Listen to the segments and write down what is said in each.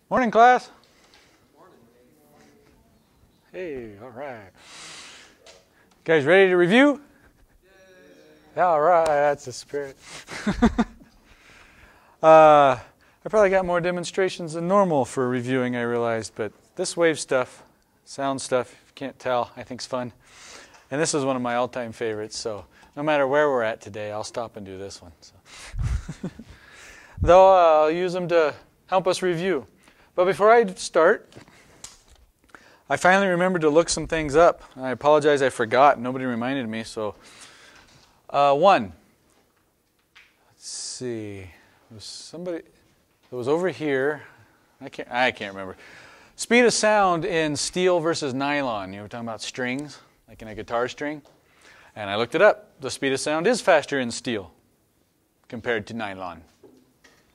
Morning, class. Morning. Hey, all right. Guys ready to review? Yay. All right, that's the spirit. I probably got more demonstrations than normal for reviewing, I realized, but this wave stuff, sound stuff, if you can't tell, I think is fun. And this is one of my all-time favorites, so no matter where we're at today, I'll stop and do this one. So. Though I'll use them to help us review. But before I start, I finally remembered to look some things up. I apologize, I forgot. Nobody reminded me. So, one. Let's see. There was somebody that was over here. I can't remember. Speed of sound in steel versus nylon. You were talking about strings, like in a guitar string. And I looked it up. The speed of sound is faster in steel compared to nylon.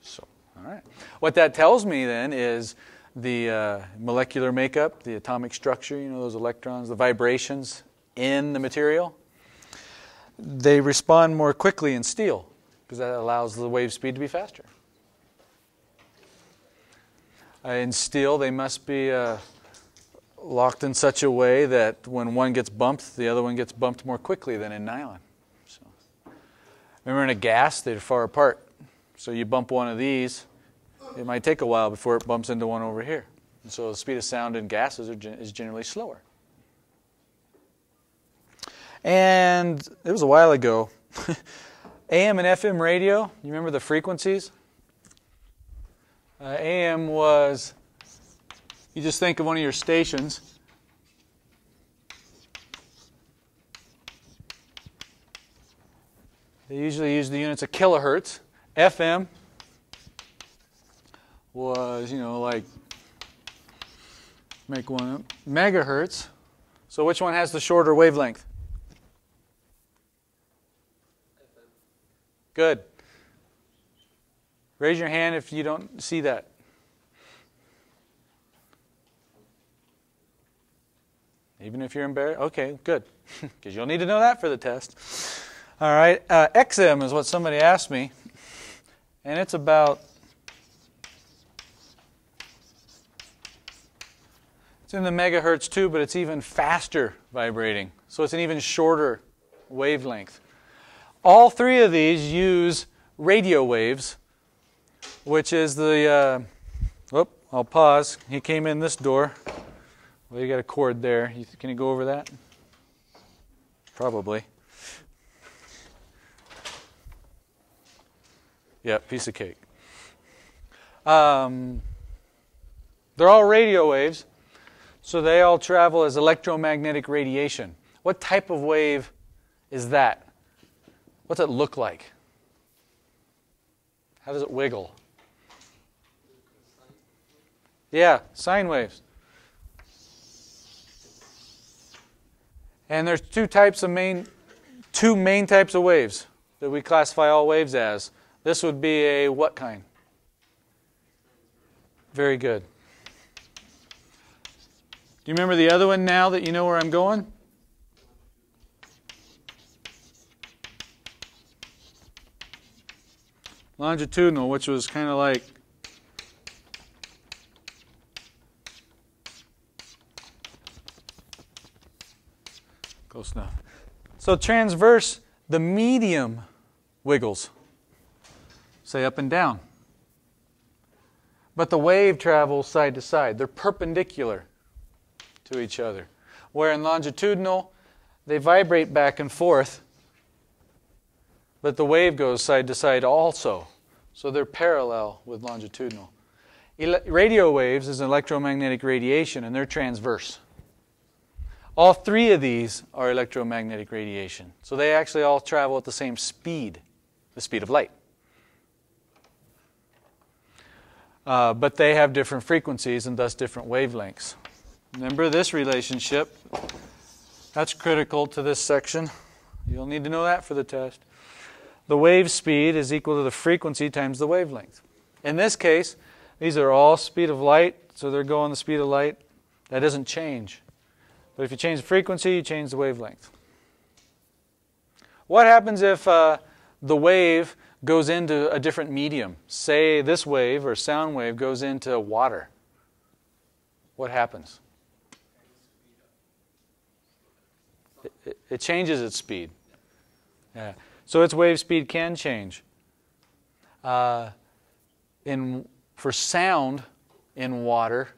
So. All right. What that tells me then is the molecular makeup, the atomic structure, you know, those electrons, the vibrations in the material, they respond more quickly in steel because that allows the wave speed to be faster. In steel, they must be locked in such a way that when one gets bumped, the other one gets bumped more quickly than in nylon. So, remember in a gas, they're far apart. So you bump one of these, it might take a while before it bumps into one over here. And so the speed of sound in gases is generally slower. And it was a while ago. AM and FM radio, you remember the frequencies? AM was, you just think of one of your stations. They usually use the units of kilohertz. FM was, you know, like, make one up, megahertz. So which one has the shorter wavelength? FM. Good. Raise your hand if you don't see that. Even if you're embarrassed? Okay, good. Because you'll need to know that for the test. All right, XM is what somebody asked me. And it's about, it's in the megahertz too, but it's even faster vibrating. So it's an even shorter wavelength. All three of these use radio waves, which is the, I'll pause. He came in this door. Well, you got a cord there. Can you go over that? Probably. Yeah, piece of cake. They're all radio waves, so they all travel as electromagnetic radiation. What type of wave is that? What's it look like? How does it wiggle? Yeah, sine waves. And there's two main types of waves that we classify all waves as. This would be a what kind? Very good. Do you remember the other one now that you know where I'm going? Longitudinal, which was kind of like close enough. So transverse, the medium wiggles. Say up and down. But the wave travels side to side. They're perpendicular to each other. Where in longitudinal, they vibrate back and forth, but the wave goes side to side also. So they're parallel with longitudinal. Radio waves is electromagnetic radiation, and they're transverse. All three of these are electromagnetic radiation. So they actually all travel at the same speed, the speed of light. But they have different frequencies and thus different wavelengths. Remember this relationship. That's critical to this section. You'll need to know that for the test. The wave speed is equal to the frequency times the wavelength. In this case, these are all speed of light, so they're going the speed of light. That doesn't change. But if you change the frequency, you change the wavelength. What happens if the wave goes into a different medium? Say this wave or sound wave goes into water. what happens? It changes its speed. Yeah. So its wave speed can change. For sound in water,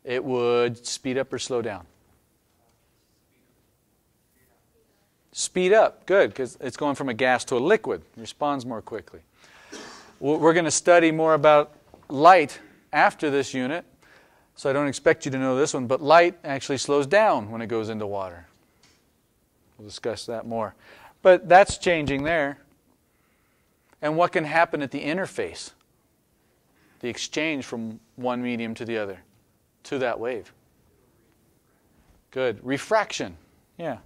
it would speed up or slow down. Speed up, good, because it's going from a gas to a liquid. It responds more quickly. We're going to study more about light after this unit, so I don't expect you to know this one, but light actually slows down when it goes into water. We'll discuss that more. But that's changing there. And what can happen at the interface? The exchange from one medium to the other, to that wave. Good. Refraction. Yeah.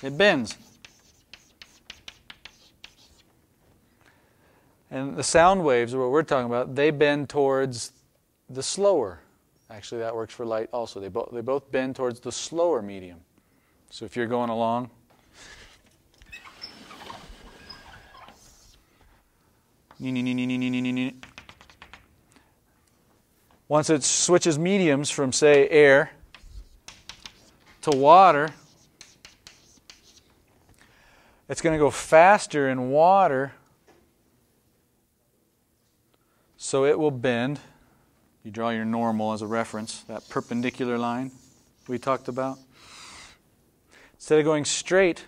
It bends. And the sound waves are what we're talking about. They bend towards the slower. Actually, that works for light also. They both bend towards the slower medium. So if you're going along, once it switches mediums from, say, air to water, it's going to go faster in water, so it will bend. You draw your normal as a reference, that perpendicular line we talked about. Instead of going straight,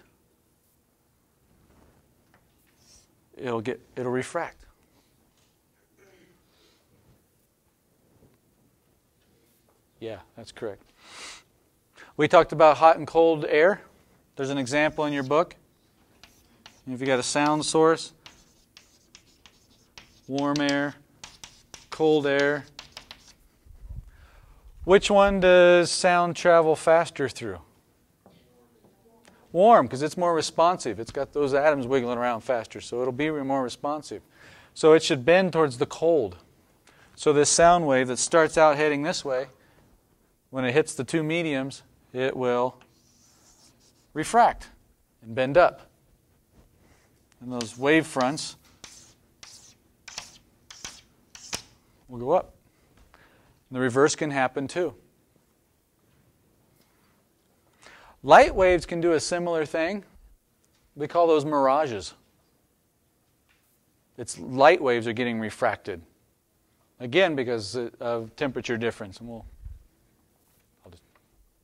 it'll refract. Yeah, that's correct. We talked about hot and cold air. There's an example in your book. If you got a sound source, warm air, cold air. Which one does sound travel faster through? Warm, because it's more responsive. It's got those atoms wiggling around faster, so it'll be more responsive. So it should bend towards the cold. So this sound wave that starts out heading this way, when it hits the two mediums, it will refract and bend up. And those wave fronts will go up. And the reverse can happen too. Light waves can do a similar thing. We call those mirages. It's light waves are getting refracted. Again, because of temperature difference. And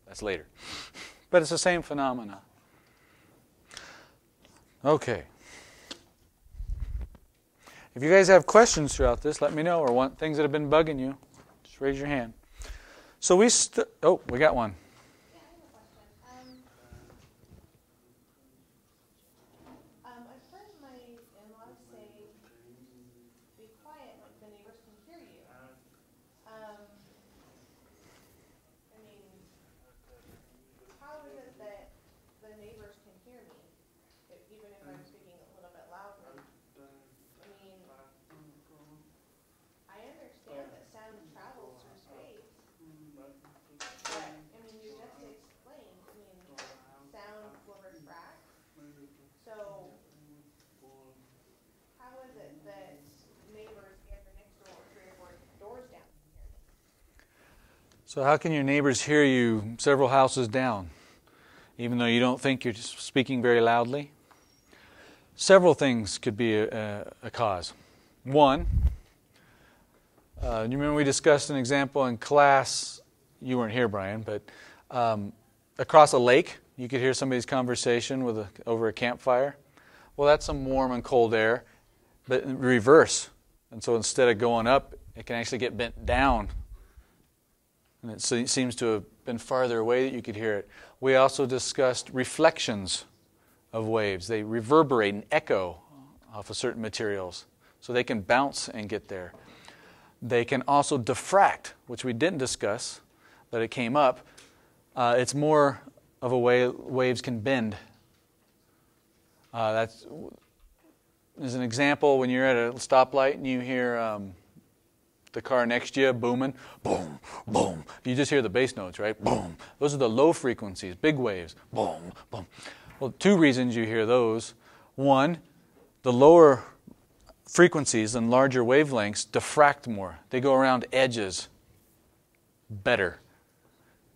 that's later. But it's the same phenomena. Okay. If you guys have questions throughout this, let me know, or want things that have been bugging you, just raise your hand. So we got one. Yeah, I have a question. I've heard my in-laws say, be quiet, like the neighbors can hear you. I mean, how is it that the neighbors can hear me, even if I'm speaking a little bit loudly? I mean, I understand that sound travels through space, but, I mean, you just explained, I mean, sound will refract, so how is it that neighbors, if they're next door, 3 or 4 doors down, can hear me? So how can your neighbors hear you several houses down, even though you don't think you're just speaking very loudly? Several things could be a cause. One, you remember we discussed an example in class, you weren't here, Brian, but across a lake, you could hear somebody's conversation over a campfire. Well, that's some warm and cold air, but in reverse. And so instead of going up, it can actually get bent down. And it seems to have been farther away that you could hear it. We also discussed reflections of waves. They reverberate and echo off of certain materials, so they can bounce and get there. They can also diffract, which we didn't discuss, but it came up. It's more of a way waves can bend. That's as an example, when you're at a stoplight and you hear the car next to you booming, boom, boom. You just hear the bass notes, right? Boom. Those are the low frequencies, big waves, boom, boom. Well, 2 reasons you hear those. One, the lower frequencies and larger wavelengths diffract more. They go around edges. better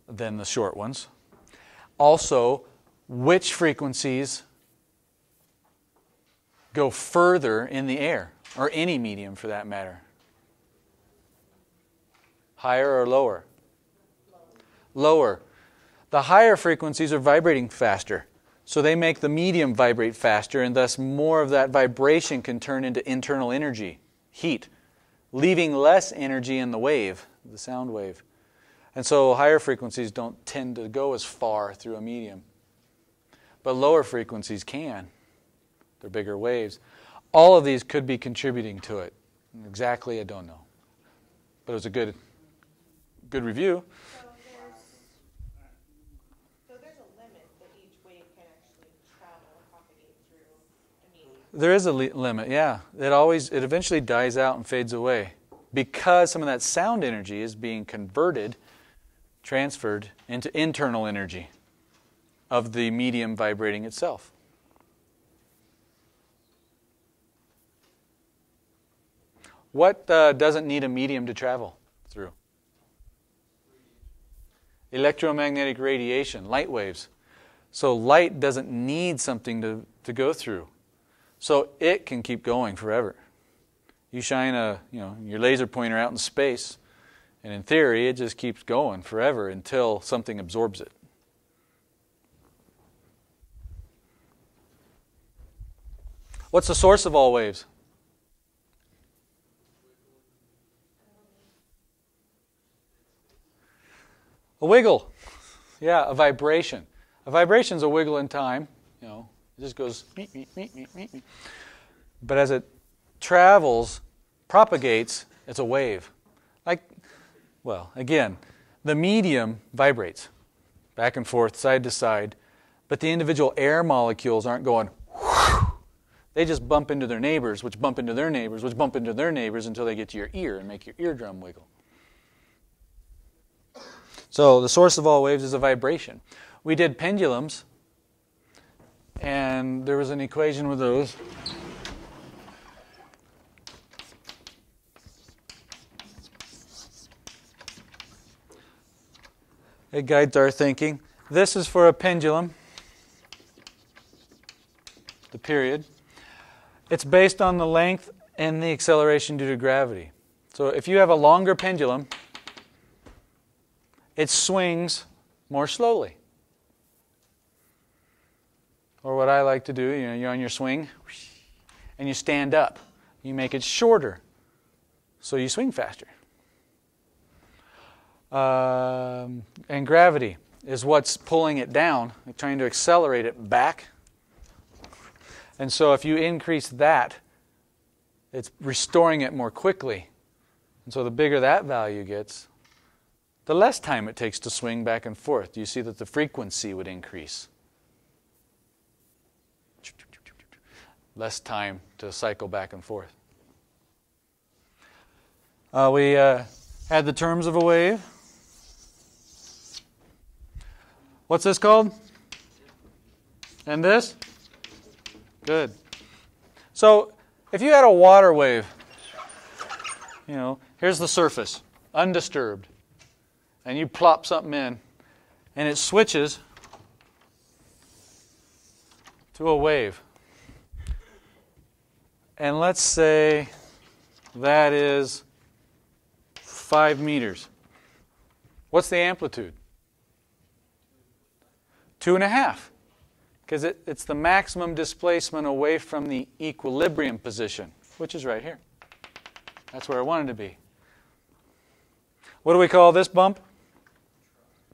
than the short ones. Also, which frequencies go further in the air, or any medium for that matter? Higher or lower? Lower. The higher frequencies are vibrating faster, so they make the medium vibrate faster, and thus more of that vibration can turn into internal energy, heat, leaving less energy in the wave, the sound wave. And so higher frequencies don't tend to go as far through a medium. But lower frequencies can. They're bigger waves. All of these could be contributing to it. Exactly, I don't know. But it was a good review. So there's a limit that each wave can actually travel and propagate through a medium. There is a limit, yeah. It eventually dies out and fades away because some of that sound energy is being transferred into internal energy of the medium vibrating itself. What doesn't need a medium to travel through? Electromagnetic radiation, light waves. So light doesn't need something to go through. So it can keep going forever. You shine your laser pointer out in space, and in theory, it just keeps going forever until something absorbs it. What's the source of all waves? A wiggle. Yeah, a vibration. A vibration is a wiggle in time. It just goes meet, meet, meet, meet, meet, meet. But as it travels, propagates, it's a wave. Again, the medium vibrates back and forth, side to side, but the individual air molecules aren't going whoosh. They just bump into their neighbors, which bump into their neighbors, which bump into their neighbors until they get to your ear and make your eardrum wiggle. So the source of all waves is a vibration. We did pendulums, and there was an equation with those. It guides our thinking. This is for a pendulum, the period. It's based on the length and the acceleration due to gravity. So if you have a longer pendulum, it swings more slowly. Or what I like to do, you're on your swing, and you stand up. You make it shorter, so you swing faster. And gravity is what's pulling it down, trying to accelerate it back. And so if you increase that, it's restoring it more quickly. And so the bigger that value gets, the less time it takes to swing back and forth. You see that the frequency would increase. Less time to cycle back and forth. We had the terms of a wave. What's this called? And this? Good. So if you had a water wave, here's the surface, undisturbed, and you plop something in, and it switches to a wave. And let's say that is 5 meters. What's the amplitude? 2.5. Because it's the maximum displacement away from the equilibrium position, which is right here. That's where I wanted to be. What do we call this bump?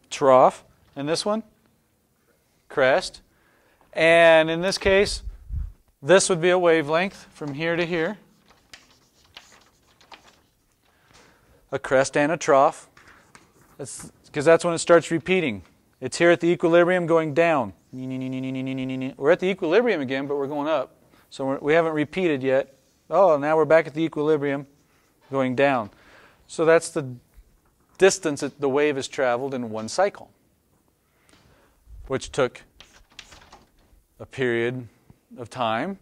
Trough. And this one? Crest. And in this case, this would be a wavelength from here to here. A crest and a trough. Because that's when it starts repeating. It's here at the equilibrium going down. We're at the equilibrium again, but we're going up. So we haven't repeated yet. Oh, now we're back at the equilibrium going down. So that's the distance that the wave has traveled in one cycle, which took a period of time.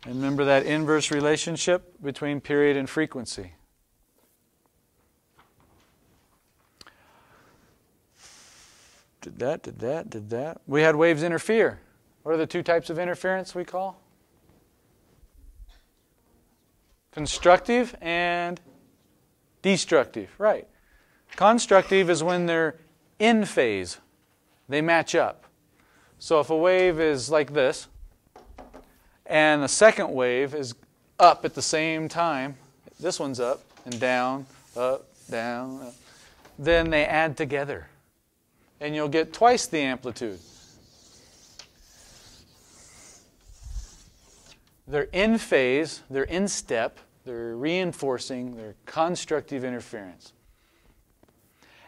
And remember that inverse relationship between period and frequency. Did that, did that, did that. We had waves interfere. What are the two types of interference we call? Constructive and destructive. Right. Constructive is when they're in phase. They match up. So if a wave is like this, and the second wave is up at the same time, this one's up and down, up, down, up, then they add together. And you'll get twice the amplitude. They're in phase, they're in step, they're reinforcing, they're constructive interference.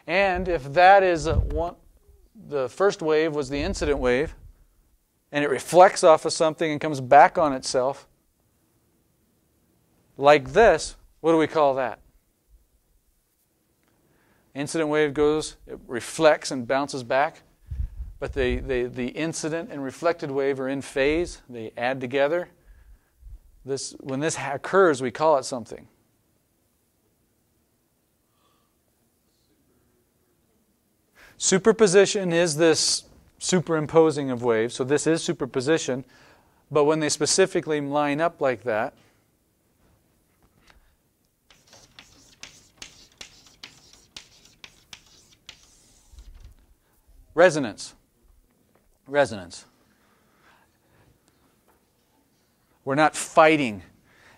And if that is the first wave was the incident wave, and it reflects off of something and comes back on itself, like this, what do we call that? Incident wave goes, it reflects and bounces back, but the incident and reflected wave are in phase, they add together. When this occurs, we call it something. Superposition is this superimposing of waves, so this is superposition, but when they specifically line up like that, resonance. Resonance. We're not fighting.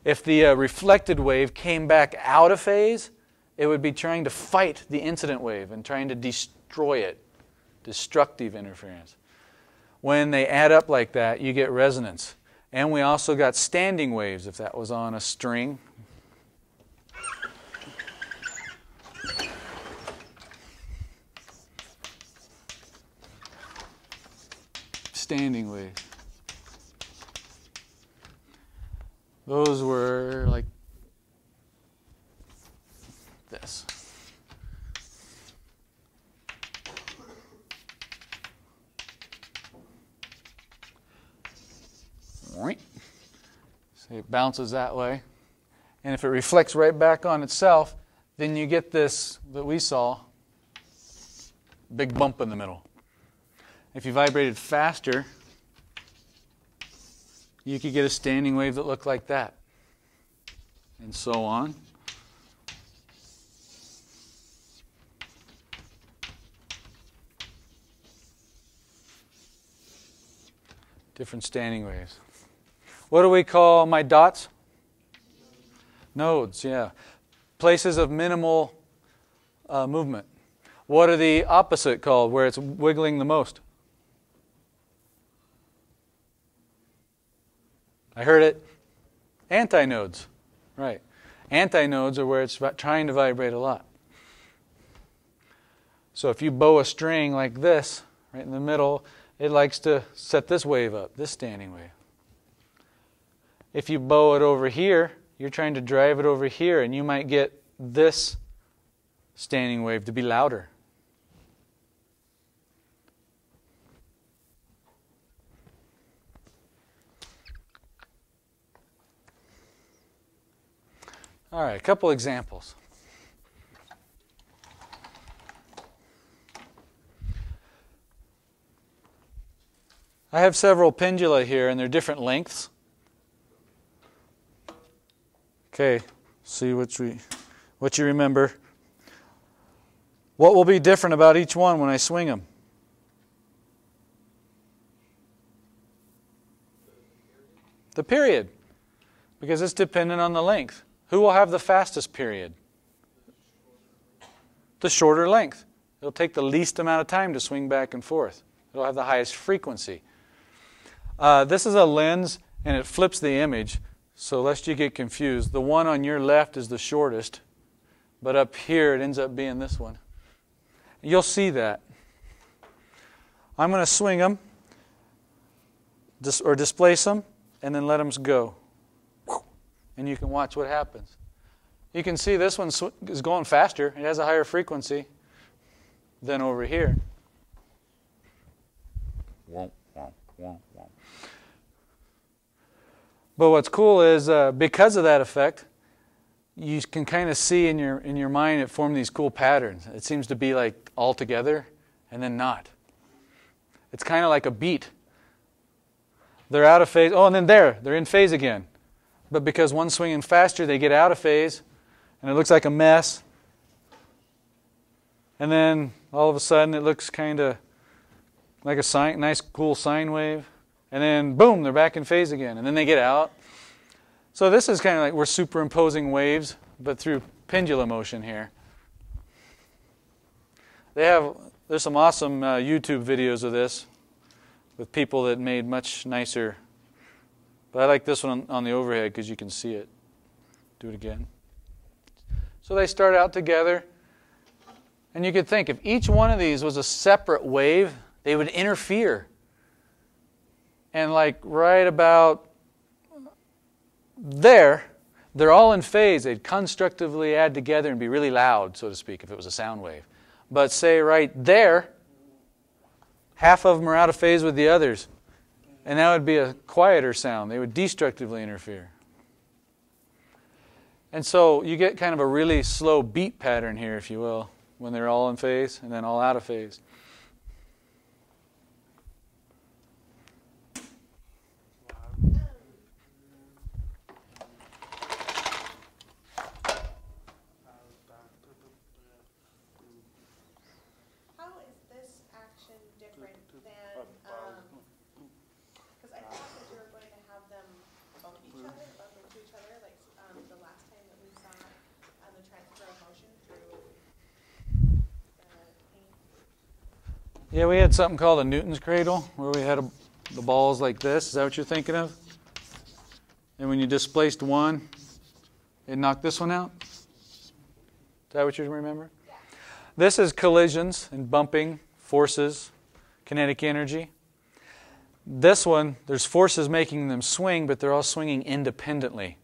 If the reflected wave came back out of phase, it would be trying to fight the incident wave and trying to destroy it. Destructive interference. When they add up like that, you get resonance. And we also got standing waves if that was on a string. Standing waves. Those were like this. So it bounces that way. And if it reflects right back on itself, then you get this that we saw, big bump in the middle. If you vibrated faster, you could get a standing wave that looked like that. And so on. Different standing waves. What do we call my dots? Nodes, yeah. Places of minimal movement. What are the opposite called, where it's wiggling the most? I heard it. Antinodes. Right. Antinodes are where it's trying to vibrate a lot. So if you bow a string like this, right in the middle, it likes to set this wave up, this standing wave. If you bow it over here, you're trying to drive it over here, and you might get this standing wave to be louder. All right, a couple examples. I have several pendula here, and they're different lengths. Okay, see what you remember. What will be different about each one when I swing them? The period, because it's dependent on the length. Who will have the fastest period? The shorter length. It'll take the least amount of time to swing back and forth. It'll have the highest frequency. This is a lens, and it flips the image. So lest you get confused, the one on your left is the shortest, but up here it ends up being this one. You'll see that. I'm going to swing them, or displace them, and then let them go. And you can watch what happens. You can see this one is going faster. It has a higher frequency than over here. But what's cool is because of that effect, you can kind of see in your mind it formed these cool patterns. It seems to be like all together and then not. It's kind of like a beat. They're out of phase. Oh, and then they're in phase again. But because one's swinging faster, they get out of phase, and it looks like a mess. And then all of a sudden, it looks kind of like a nice, cool sine wave. And then, boom, they're back in phase again. And then they get out. So this is kind of like we're superimposing waves, but through pendulum motion here. There's some awesome YouTube videos of this with people that made much nicer. But I like this one on the overhead because you can see it. Do it again. So they start out together. And you could think if each one of these was a separate wave, they would interfere. And like right about there, they're all in phase. They'd constructively add together and be really loud, so to speak, if it was a sound wave. But say right there, half of them are out of phase with the others. And that would be a quieter sound. They would destructively interfere. And so you get kind of a really slow beat pattern here, if you will, when they're all in phase and then all out of phase. Yeah, we had something called a Newton's cradle, where we had the balls like this. Is that what you're thinking of? And when you displaced one, it knocked this one out? Is that what you remember? Yeah. This is collisions and bumping, forces, kinetic energy. This one, there's forces making them swing, but they're all swinging independently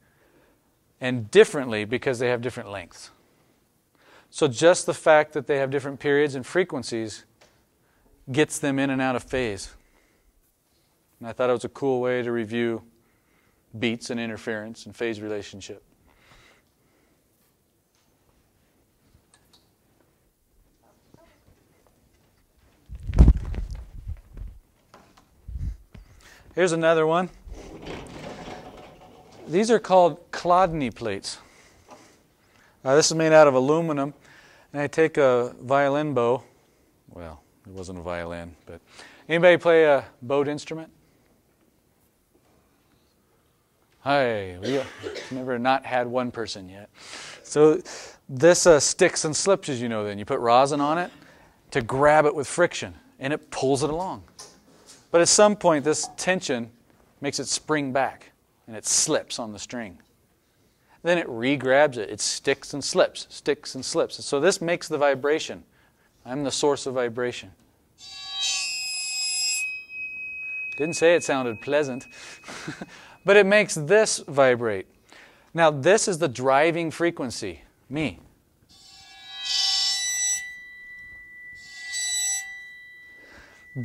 and differently because they have different lengths. So just the fact that they have different periods and frequencies gets them in and out of phase. And I thought it was a cool way to review beats and interference and phase relationship. Here's another one. These are called Clodney plates. This is made out of aluminum, and I take a violin bow. Well, it wasn't a violin, but anybody play a bowed instrument? Hi, we never not had one person yet. So this sticks and slips, as you know. Then you put rosin on it to grab it with friction, and it pulls it along. But at some point, this tension makes it spring back, and it slips on the string. Then it re-grabs it. It sticks and slips, sticks and slips. So this makes the vibration. I'm the source of vibration. Didn't say it sounded pleasant, but it makes this vibrate. Now this is the driving frequency, me.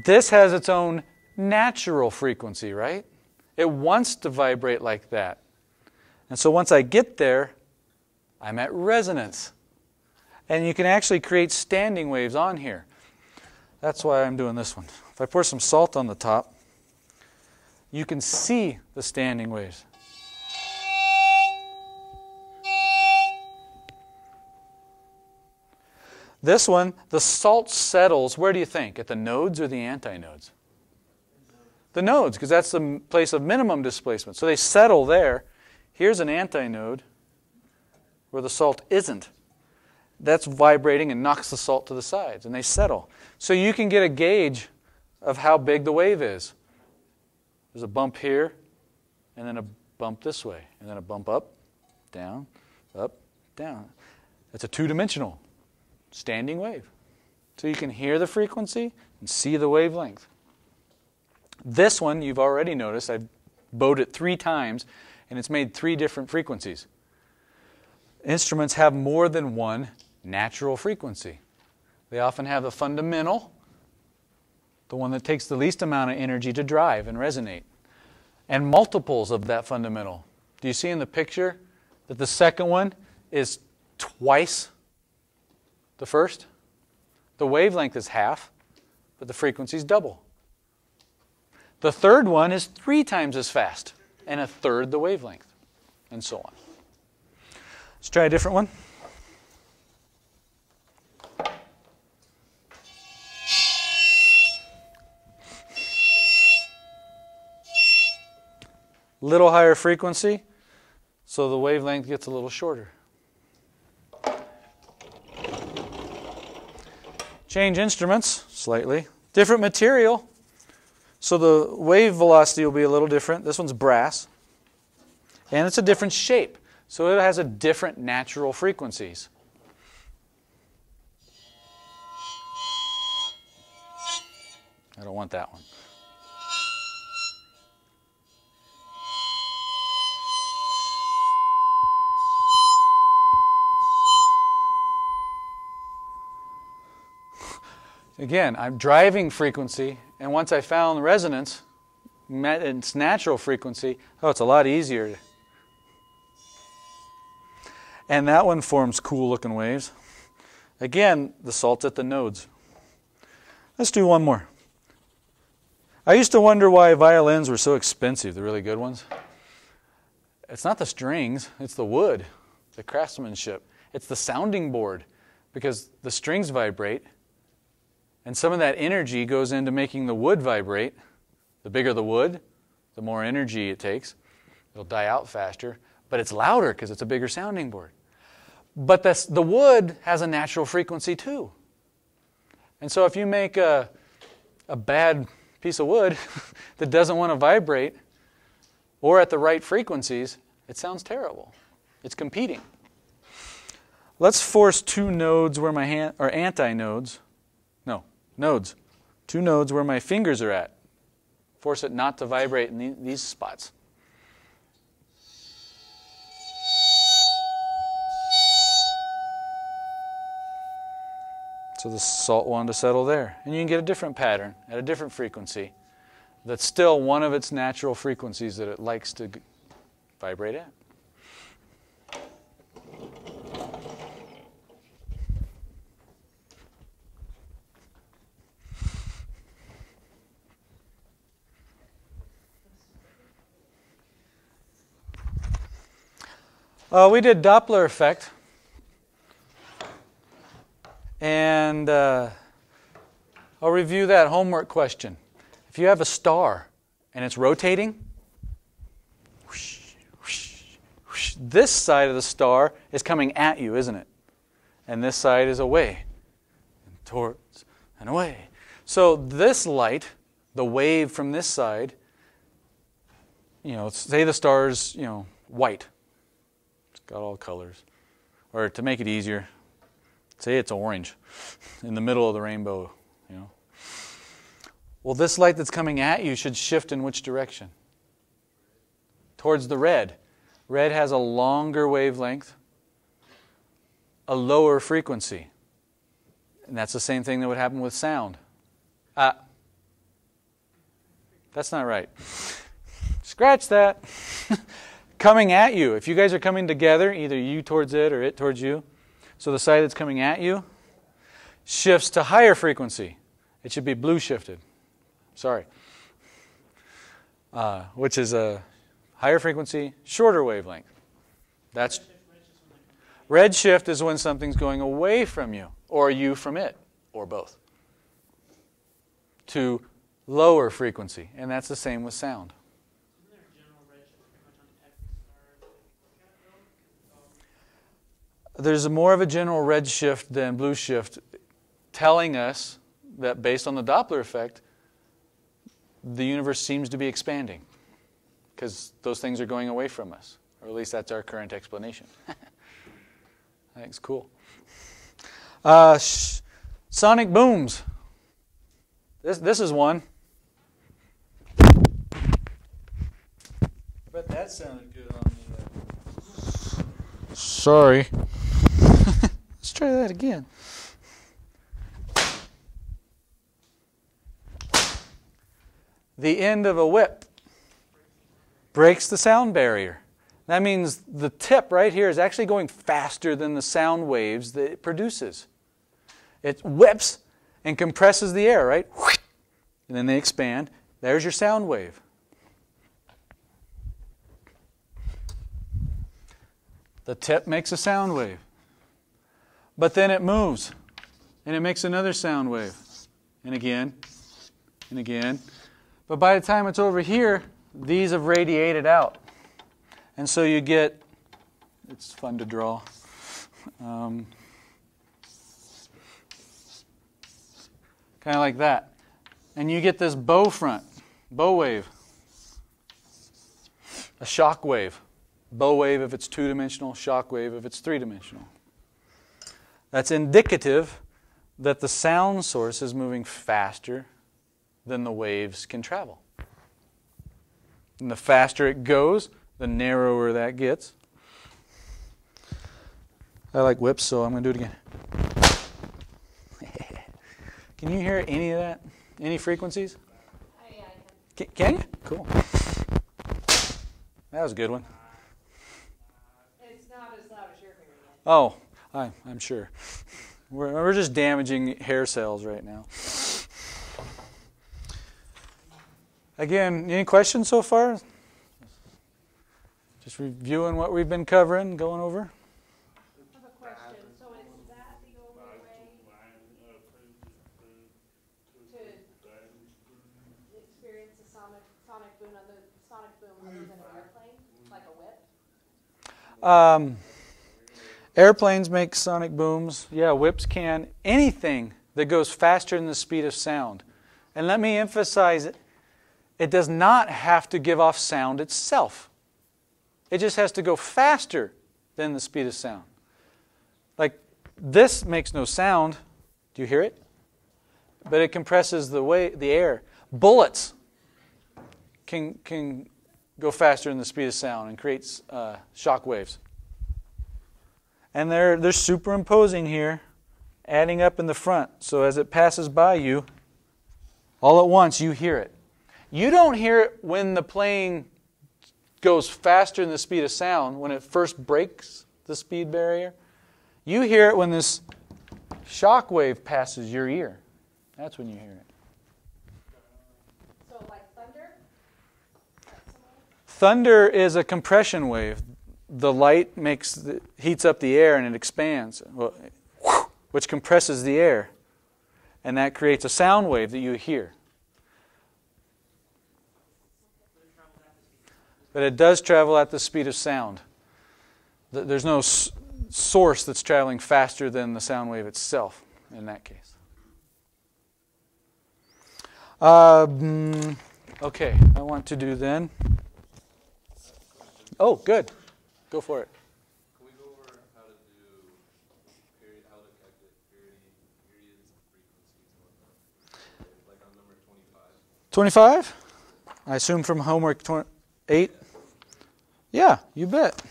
This has its own natural frequency, right? It wants to vibrate like that. And so once I get there, I'm at resonance. And you can actually create standing waves on here. That's why I'm doing this one. If I pour some salt on the top, you can see the standing waves. This one, the salt settles, where do you think? At the nodes or the antinodes? The nodes, because that's the place of minimum displacement. So they settle there. Here's an antinode where the salt isn't. That's vibrating and knocks the salt to the sides, and they settle. So you can get a gauge of how big the wave is. There's a bump here, and then a bump this way, and then a bump up, down, down. That's a two-dimensional standing wave. So you can hear the frequency and see the wavelength. This one, you've already noticed, I've bowed it 3 times, and it's made 3 different frequencies. Instruments have more than one natural frequency. They often have the fundamental, the one that takes the least amount of energy to drive and resonate, and multiples of that fundamental. Do you see in the picture that the second one is twice the first? The wavelength is half, but the frequency is double. The third one is 3 times as fast and a third the wavelength, and so on. Let's try a different one. Little higher frequency, so the wavelength gets a little shorter. Change instruments slightly. Different material, so the wave velocity will be a little different. This one's brass, and it's a different shape, so it has a different natural frequencies. I don't want that one. Again, I'm driving frequency, and once I found resonance, its natural frequency, oh, it's a lot easier. And that one forms cool-looking waves. Again, the salt's at the nodes. Let's do one more. I used to wonder why violins were so expensive, the really good ones. It's not the strings, it's the wood, the craftsmanship. It's the sounding board, because the strings vibrate, and some of that energy goes into making the wood vibrate. The bigger the wood, the more energy it takes. It'll die out faster, but it's louder because it's a bigger sounding board. But the wood has a natural frequency too. And so if you make a bad piece of wood that doesn't want to vibrate, or at the right frequencies, it sounds terrible. It's competing. Let's force 2 nodes where my hand, or antinodes. No, nodes. 2 nodes where my fingers are at. Force it not to vibrate in these spots. So the salt wanted to settle there. And you can get a different pattern at a different frequency that's still one of its natural frequencies that it likes to vibrate at. We did Doppler effect, and I'll review that homework question. If you have a star and it's rotating, whoosh, whoosh, whoosh, this side of the star is coming at you, isn't it? And this side is away, and towards, and away. So this light, the wave from this side, say the star's, white. Got all colors. Or to make it easier, say it's orange in the middle of the rainbow. Well, this light that's coming at you should shift in which direction? Towards the red. Red has a longer wavelength, a lower frequency. And that's the same thing that would happen with sound. That's not right. Scratch that. Coming at you. If you guys are coming together, either you towards it or it towards you, so the side that's coming at you shifts to higher frequency. It should be blue shifted. Sorry. Which is a higher frequency, shorter wavelength. That's red shift is when something's going away from you, or you from it, or both, to lower frequency. And that's the same with sound. There's more of a general red shift than blue shift, telling us that based on the Doppler effect, the universe seems to be expanding because those things are going away from us, or at least that's our current explanation. I think it's cool. Sonic booms. This is one. I bet that sounded good on me. Sorry. Let's try that again. The end of a whip breaks the sound barrier. That means the tip right here is actually going faster than the sound waves that it produces. It whips and compresses the air, right? And then they expand, There's your sound wave. The tip makes a sound wave. But then it moves, and it makes another sound wave. And again, and again. But by the time it's over here, these have radiated out. And so you get, it's fun to draw. Kind of like that. And you get this bow front, bow wave. A shock wave. Bow wave if it's two-dimensional, shock wave if it's three-dimensional. That's indicative that the sound source is moving faster than the waves can travel. And the faster it goes, the narrower that gets. I like whips, so I'm going to do it again. Can you hear any of that? Any frequencies? Yeah, I Can you? Cool. That was a good one. It's not as loud as you're hearing it. Oh, I'm sure. We're just damaging hair cells right now. Again, any questions so far? Just reviewing what we've been covering, going over. I have a question. So is that the only way to experience a sonic boom other than an airplane, like a whip? Airplanes make sonic booms. Yeah, whips can. Anything that goes faster than the speed of sound. And let me emphasize it. It does not have to give off sound itself. It just has to go faster than the speed of sound. Like this makes no sound. Do you hear it? But it compresses the air. Bullets can go faster than the speed of sound and creates shock waves. And they're superimposing here, adding up in the front. So as it passes by you, all at once you hear it. You don't hear it when the plane goes faster than the speed of sound, when it first breaks the speed barrier. You hear it when this shock wave passes your ear. That's when you hear it. So like thunder? Thunder is a compression wave. The light heats up the air and it expands, which compresses the air. And that creates a sound wave that you hear. But it does travel at the speed of sound. There's no source that's traveling faster than the sound wave itself in that case. Okay, I want to do then. Oh, good. Go for it. Can we go over how to do how to calculate periods and frequencies and whatnot? Like on number 25. 25? I assume from homework 8? Yeah, you bet.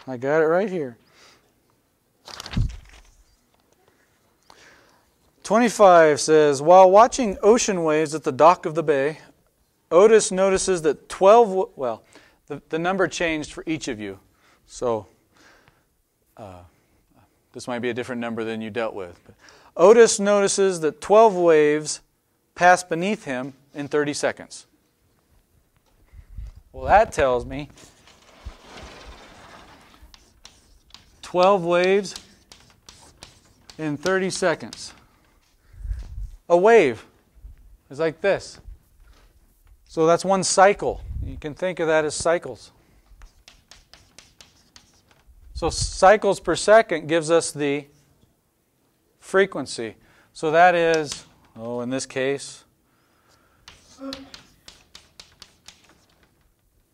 I got it right here. 25 says, while watching ocean waves at the dock of the bay, Otis notices that 12, well, the number changed for each of you. So this might be a different number than you dealt with. But Otis notices that 12 waves pass beneath him in 30 seconds. Well, that tells me 12 waves in 30 seconds. A wave is like this. So that's one cycle. You can think of that as cycles. So cycles per second gives us the frequency. So that is, in this case,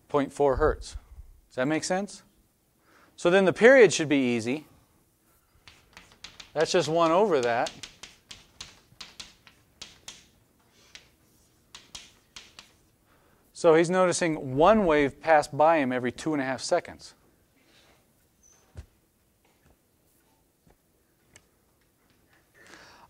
0.4 hertz. Does that make sense? So then the period should be easy. That's just 1 over that. So he's noticing one wave pass by him every 2.5 seconds.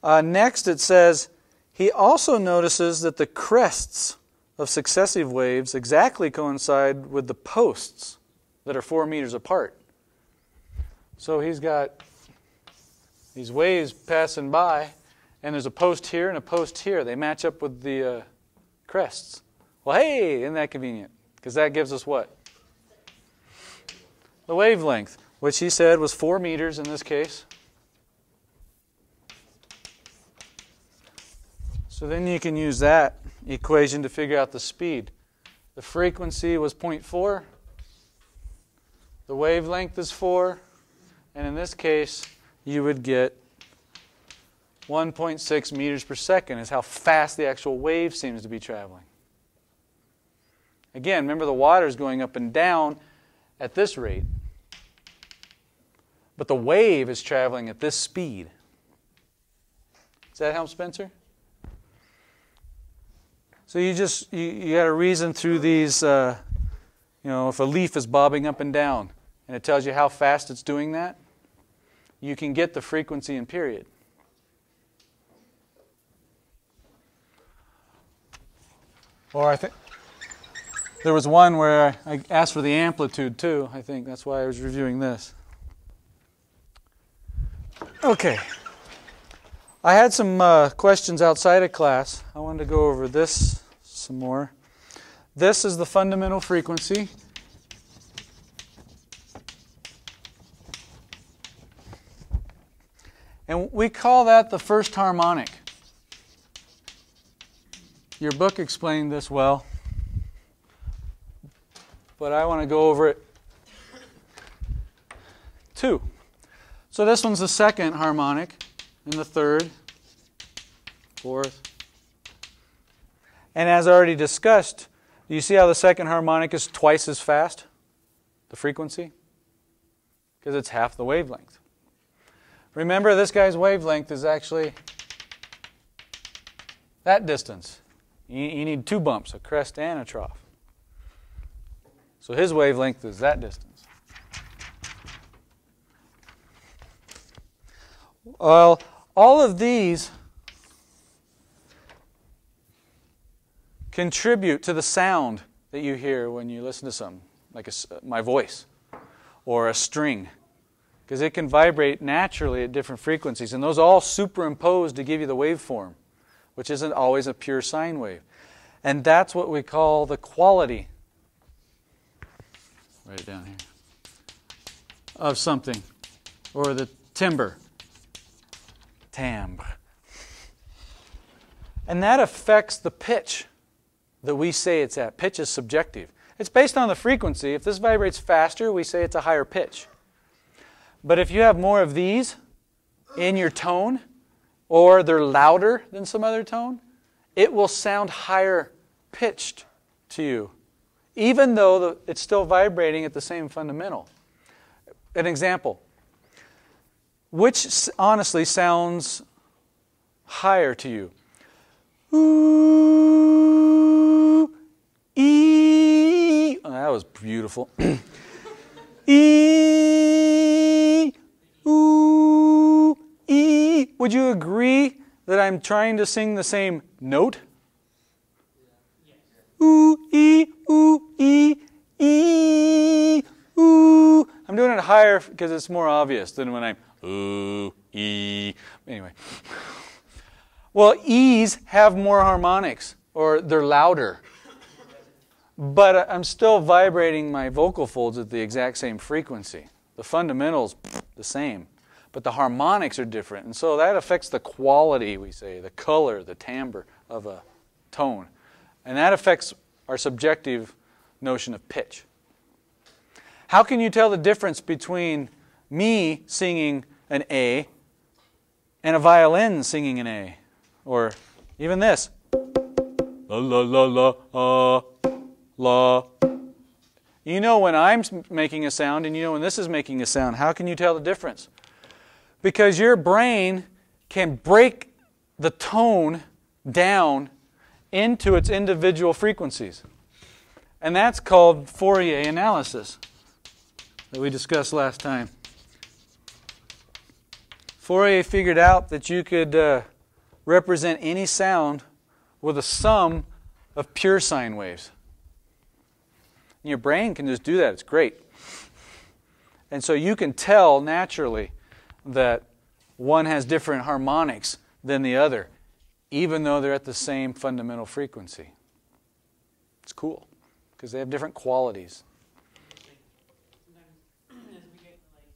Next it says, he also notices that the crests of successive waves exactly coincide with the posts that are 4 meters apart. So he's got these waves passing by, and there's a post here and a post here. They match up with the crests. Well, hey, isn't that convenient? Because that gives us what? The wavelength, which he said was 4 meters in this case. So then you can use that equation to figure out the speed. The frequency was 0.4. The wavelength is 4. And in this case, you would get 1.6 meters per second is how fast the actual wave seems to be traveling. Again, remember the water is going up and down at this rate. But the wave is traveling at this speed. Does that help, Spencer? So you got to reason through these, if a leaf is bobbing up and down and it tells you how fast it's doing that, you can get the frequency and period. Or I think there was one where I asked for the amplitude too. I think that's why I was reviewing this. Okay. I had some questions outside of class. I wanted to go over this some more. This is the fundamental frequency. And we call that the first harmonic. Your book explained this well, but I want to go over it too. So this one's the second harmonic, and the third, fourth. And as I already discussed, do you see how the second harmonic is twice as fast, the frequency? Because it's half the wavelength. Remember, this guy's wavelength is actually that distance. You need 2 bumps, a crest and a trough. So his wavelength is that distance. Well, all of these contribute to the sound that you hear when you listen to something, like my voice or a string, because it can vibrate naturally at different frequencies, and those all superimpose to give you the waveform, which isn't always a pure sine wave. And that's what we call the quality, write it down here, of something, or the timbre. Timbre. And that affects the pitch that we say it's at. Pitch is subjective. It's based on the frequency. If this vibrates faster, we say it's a higher pitch. But if you have more of these in your tone, or they're louder than some other tone, it will sound higher pitched to you, even though it's still vibrating at the same fundamental. An example. Which honestly sounds higher to you? Ooh, ee. Oh, that was beautiful. E, ooh, e. Would you agree that I'm trying to sing the same note? Ooh, e, ooh. I'm doing it higher because it's more obvious than when I'm ooh, e. Anyway. Well, E's have more harmonics, or they're louder. But I'm still vibrating my vocal folds at the exact same frequency. The fundamentals the same, but the harmonics are different. And so that affects the quality, we say, the color, the timbre of a tone. And that affects our subjective notion of pitch. How can you tell the difference between me singing an A and a violin singing an A? Or even this. La la la la la. You know when I'm making a sound and you know when this is making a sound. How can you tell the difference? Because your brain can break the tone down into its individual frequencies. And that's called Fourier Analysis that we discussed last time. Fourier figured out that you could represent any sound with a sum of pure sine waves. And your brain can just do that. It's great. And so you can tell naturally that one has different harmonics than the other, even though they're at the same fundamental frequency. It's cool because they have different qualities. Sometimes as we get, like,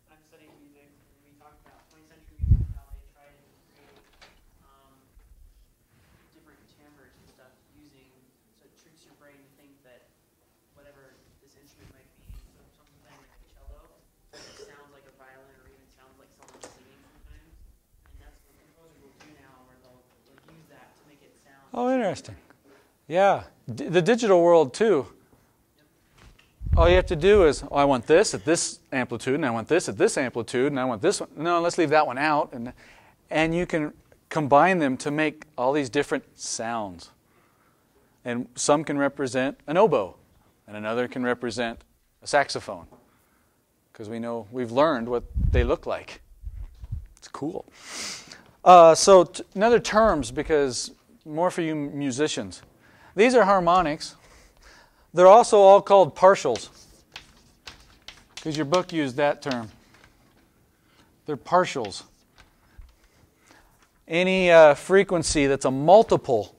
I'm studying music, and we talk about 20th century music and how they try to create different timbres and stuff using, so it tricks your brain to think that whatever this instrument might be, so something like a cello, it sounds like a violin or even sounds like someone singing sometimes. And that's what composers will do now, where they'll use that to make it sound. Oh, interesting. Yeah, the digital world too. All you have to do is, oh, I want this at this amplitude, and I want this at this amplitude, and I want this one. No, let's leave that one out. And you can combine them to make all these different sounds. And some can represent an oboe, and another can represent a saxophone. Because we've learned what they look like. It's cool. So another terms, because more for you musicians. These are harmonics. They're also all called partials, because your book used that term. They're partials. Any frequency that's a multiple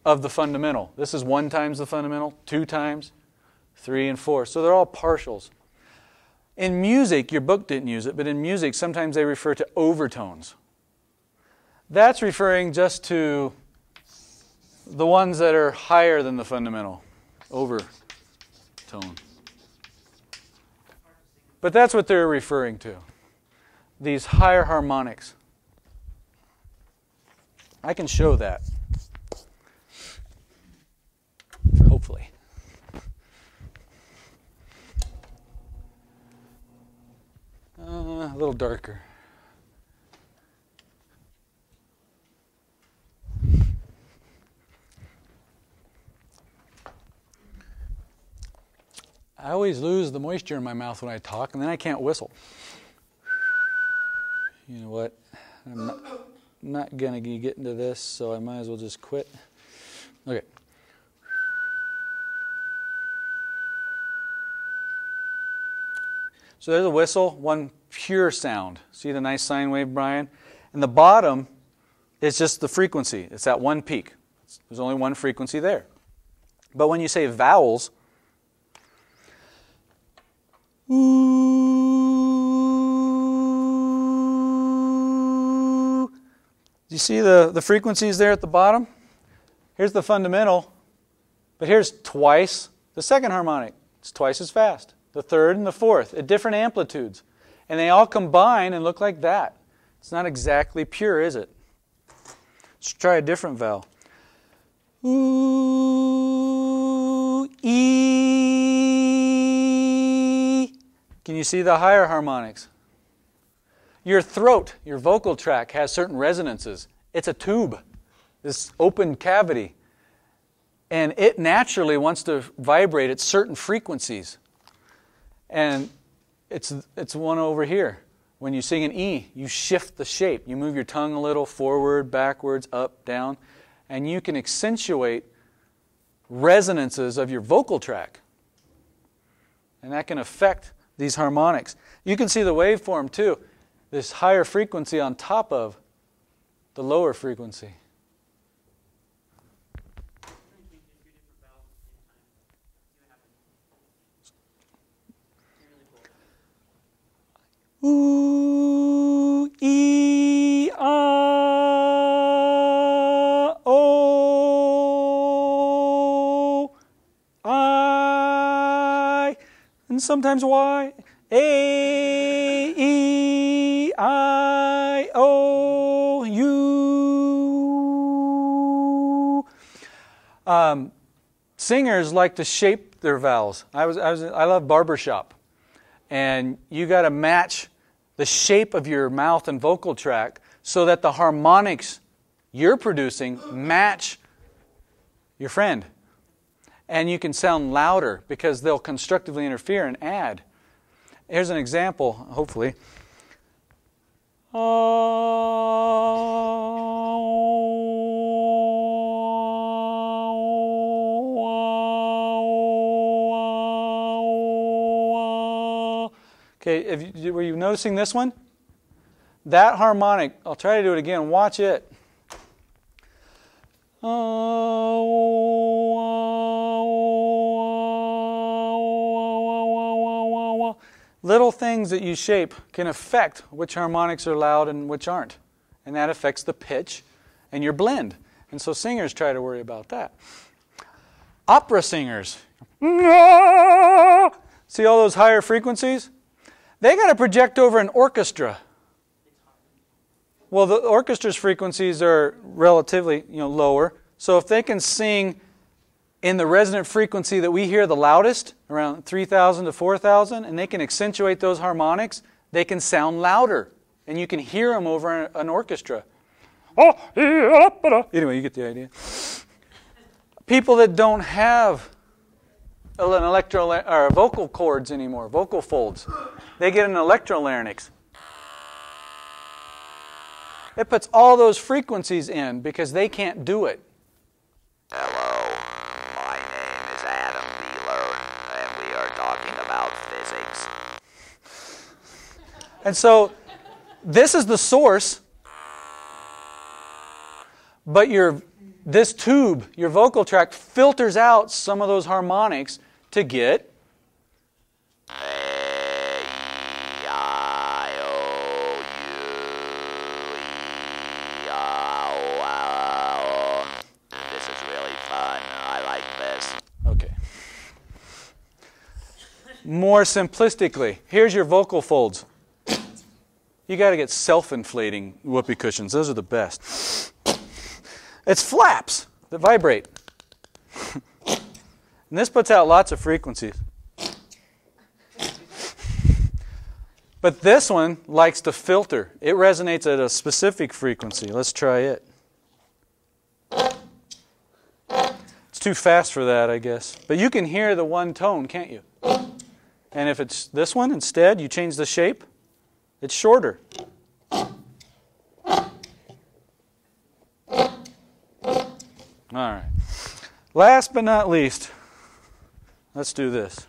of the fundamental. This is 1 times the fundamental, 2 times, 3 and 4. So they're all partials. In music, your book didn't use it, but in music sometimes they refer to overtones. That's referring just to the ones that are higher than the fundamental. Overtone. But that's what they're referring to. These higher harmonics. I can show that. Hopefully. A little darker. I always lose the moisture in my mouth when I talk, and then I can't whistle. You know what? I'm not going to get into this, so I might as well just quit. Okay. So there's a whistle, one pure sound. See the nice sine wave, Brian? And the bottom is just the frequency. It's that one peak. There's only one frequency there. But when you say vowels, ooh, do you see the frequencies there at the bottom? Here's the fundamental, but here's twice the second harmonic. It's twice as fast. The third and the fourth at different amplitudes. And they all combine and look like that. It's not exactly pure, is it? Let's try a different vowel. Ooh, E. Can you see the higher harmonics? Your throat, your vocal tract, has certain resonances. It's a tube, this open cavity. And it naturally wants to vibrate at certain frequencies. And it's one over here. When you sing an E, you shift the shape. You move your tongue a little forward, backwards, up, down. And you can accentuate resonances of your vocal tract. And that can affect these harmonics. You can see the waveform too. This higher frequency on top of the lower frequency. Ooh, E, O, I, and sometimes Y, A, E, I, O, U. Singers like to shape their vowels. I love barbershop. And you got to match the shape of your mouth and vocal tract so that the harmonics you're producing match your friend. And you can sound louder because they'll constructively interfere and add. Here's an example, hopefully. Okay, were you noticing this one? That harmonic, I'll try to do it again. Watch it. little things that you shape can affect which harmonics are loud and which aren't. And that affects the pitch and your blend. And so singers try to worry about that. Opera singers, see all those higher frequencies? They got to project over an orchestra. Well, the orchestra's frequencies are relatively, lower. So if they can sing in the resonant frequency that we hear the loudest, around 3,000 to 4,000, and they can accentuate those harmonics, they can sound louder. And you can hear them over an orchestra. Anyway, you get the idea. People that don't have an vocal cords anymore, vocal folds, they get an electrolarynx. It puts all those frequencies in because they can't do it. Hello, my name is Adam Beehler, and we are talking about physics. And so, this is the source, but this tube, your vocal tract, filters out some of those harmonics to get This is really fun. I like this. Okay. More simplistically, here's your vocal folds. You got to get self-inflating whoopee cushions. Those are the best. It's flaps that vibrate. And this puts out lots of frequencies. But this one likes to filter. It resonates at a specific frequency. Let's try it. It's too fast for that, I guess. But you can hear the one tone, can't you? And if it's this one instead, you change the shape, it's shorter. All right. Last but not least, let's do this.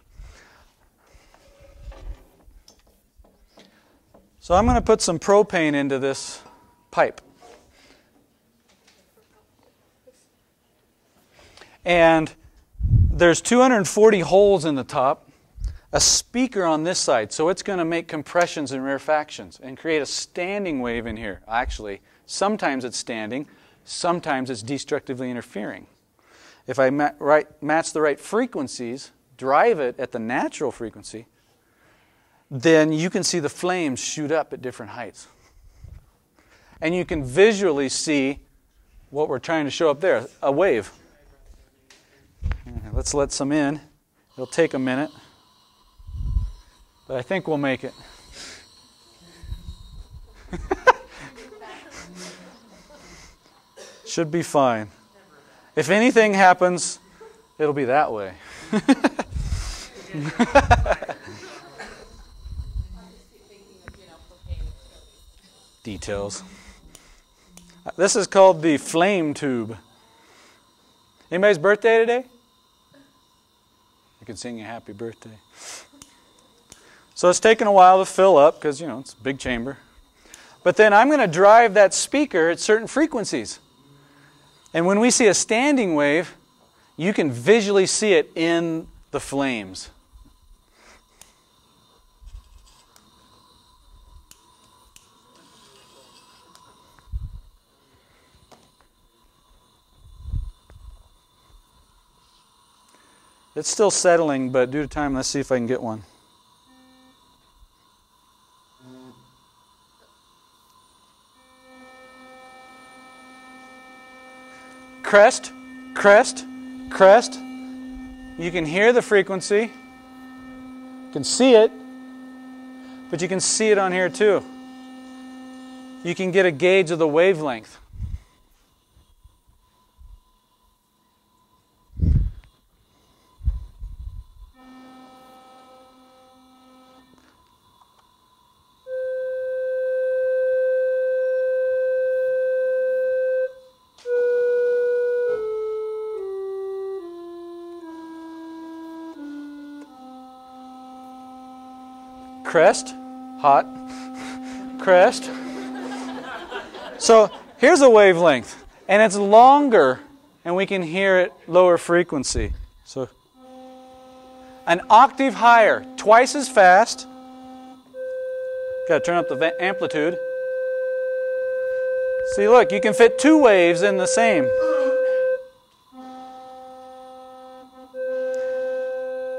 So I'm going to put some propane into this pipe. And there's 240 holes in the top, a speaker on this side, so it's going to make compressions and rarefactions and create a standing wave in here. Actually, sometimes it's standing, sometimes it's destructively interfering. If I match the right frequencies, drive it at the natural frequency, then you can see the flames shoot up at different heights. And you can visually see what we're trying to show up there, a wave. Let's let some in. It'll take a minute. But I think we'll make it. Should be fine. If anything happens, it'll be that way. Details. This is called the flame tube. Anybody's birthday today? You can sing a happy birthday. So it's taken a while to fill up because, it's a big chamber. But then I'm going to drive that speaker at certain frequencies. And when we see a standing wave, you can visually see it in the flames. It's still settling, but due to time, let's see if I can get one. Crest, crest, crest. You can hear the frequency. You can see it, but you can see it on here too. You can get a gauge of the wavelength. Crest, hot, crest. So here's a wavelength, and it's longer, and we can hear it lower frequency. So an octave higher, twice as fast, Got to turn up the amplitude. See, look, you can fit two waves in the same.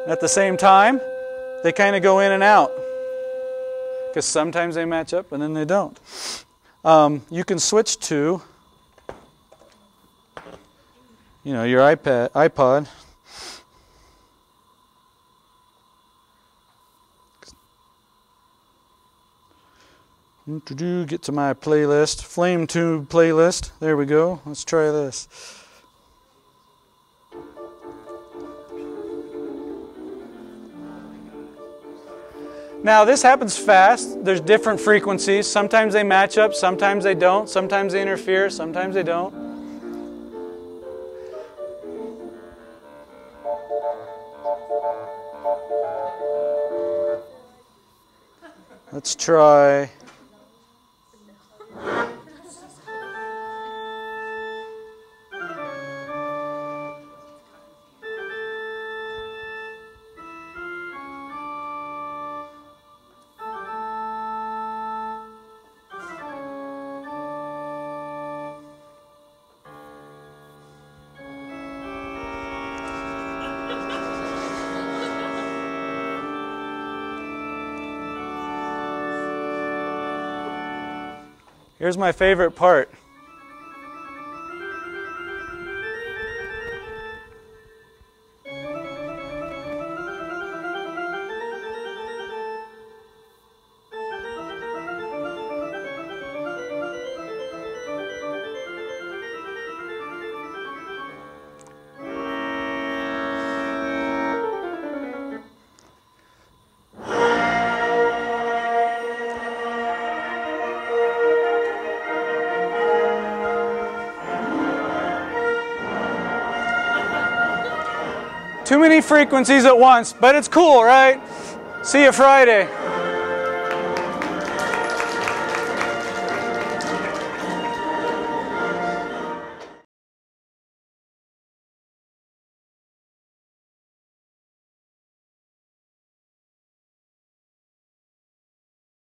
At the same time, they kind of go in and out. Because sometimes they match up and then they don't. You can switch to, your iPod. Get to my playlist, Flame Tube playlist. There we go. Let's try this. Now this happens fast. There's different frequencies. Sometimes they match up, sometimes they don't. Sometimes they interfere, sometimes they don't. Let's try. Here's my favorite part. Too many frequencies at once, but it's cool, right? See you Friday.